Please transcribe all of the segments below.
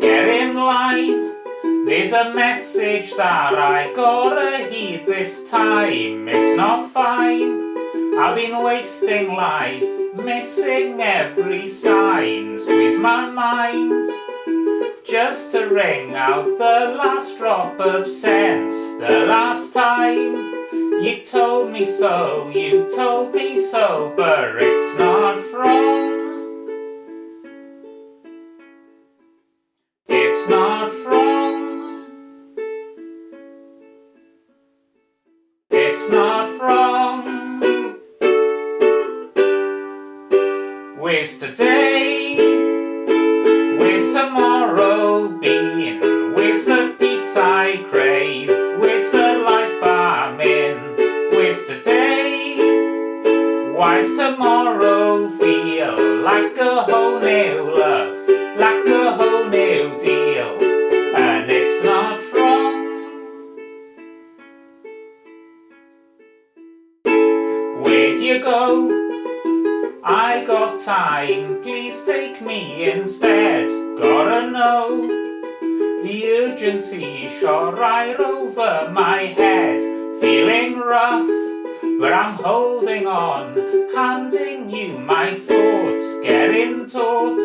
get in line. There's a message that I gotta heed this time. It's not fine. I've been wasting life, missing every sign. Squeeze my mind just to wring out the last drop of sense. The last time you told me so, you told me so, but it's not wrong. It's not wrong. It's not wrong. Where's today? Where's tomorrow been? Where's the peace I crave? Where's the life I'm in? Where's today? Why's tomorrow feel like a whole new love? Like a whole new deal? And it's not wrong. Where'd you go? I got time, please take me instead. Gotta know, the urgency shot right over my head. Feeling rough, but I'm holding on, handing you my thoughts, getting taught.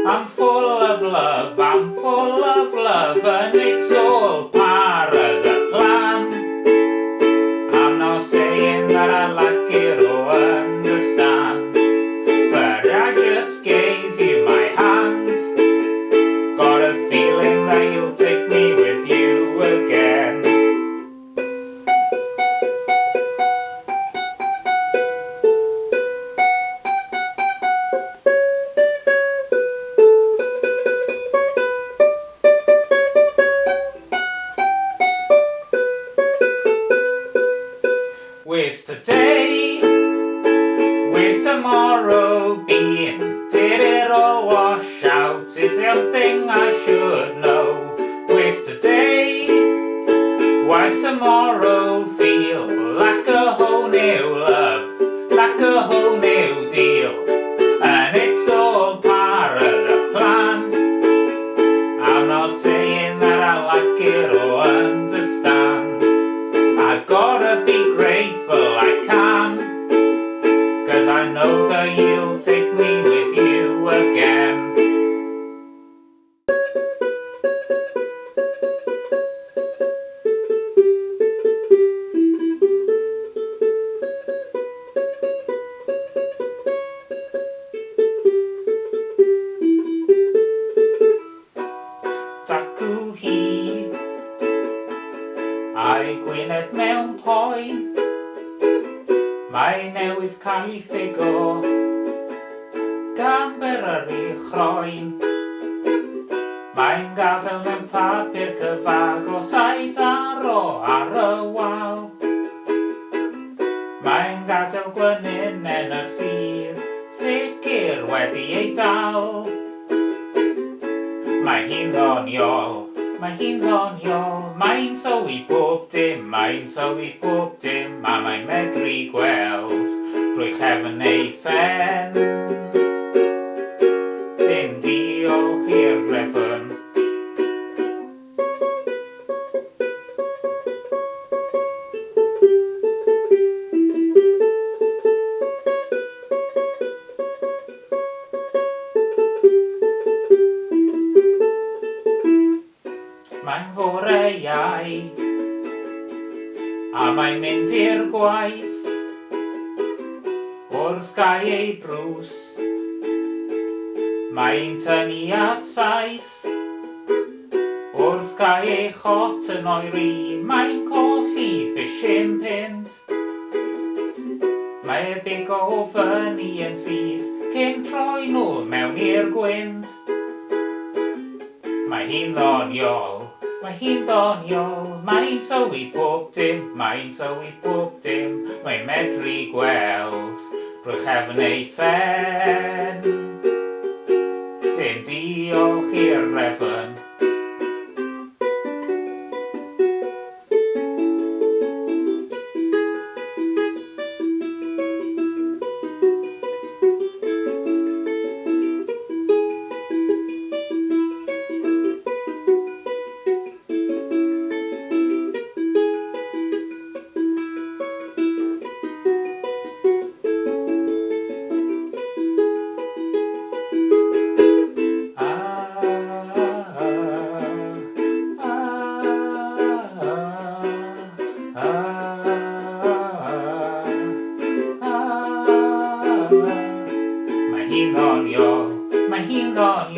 I'm full of love, I'm full of love, and it's all part of the plan. I'm not saying that I like it or understand, but I just gave you my hand. Got a feeling that you'll take me with you again. Where's today? Where's tomorrow been? Did it all wash out? Is something I should know? Where's today? Why's tomorrow feel like a whole new love? Like a whole new deal? And it's all part of the plan. I'm not saying that I like it or understand. I gotta be grateful I can, 'cause I know that you'll take me with you again. Dacw hi, a'i gwyneb mewn poen. Mae newydd cael ei ffigo gan Furry chroen. Mae'n gafel mewn papur cyfag o saith aro ar y wal. Mae'n gadael gwenyn yn yr sydd, sicr wedi ei dal. Mae'n hi'n ddoniol, mae hi'n ddoniol, mae'n sylwi bob dim, mae'n sylwi bob dim, a mae'n medru gweld drwy chefn ei phen. Dim diolch i'r refyn. Mae'n fore iau, a mae'n mynd i'r gwaith wrth gael ei drws. Mae'n tynnu at saith wrth gael ei chot yn oeri. Mae'n colli fishing pint. Mae big o fyny yn syth cyn troi nhw mewn i'r gwynt. Mae hi'n ddoniol, mae hi'n ddoniol, mae'n sylwi bob dim, mae'n sylwi bob dim, mae'n medru gweld drwy chefn ei phen. Dim diolch i'r refyn.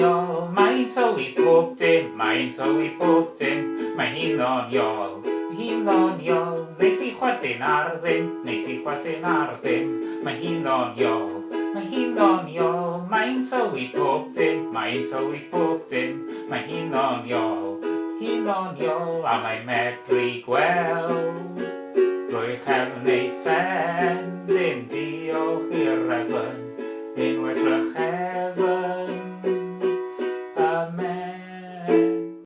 ddoniol, mae'n tywi pob dim, mae'n tywi pob dim. Mae hi'n ddoniol, mae hi'n ddoniol, neith hi chwerthin ar ddim, neith hi chwerthin ar ddim. Mae hi'n ddoniol, mae hi'n ddoniol, mae'n tywi pob dim, mae'n tywi pob dim. Mae hi'n ddoniol, a mae'n medru gweld drwy chefn ei phen. Dim diolch i'r refn, unwaith y chefn, amen.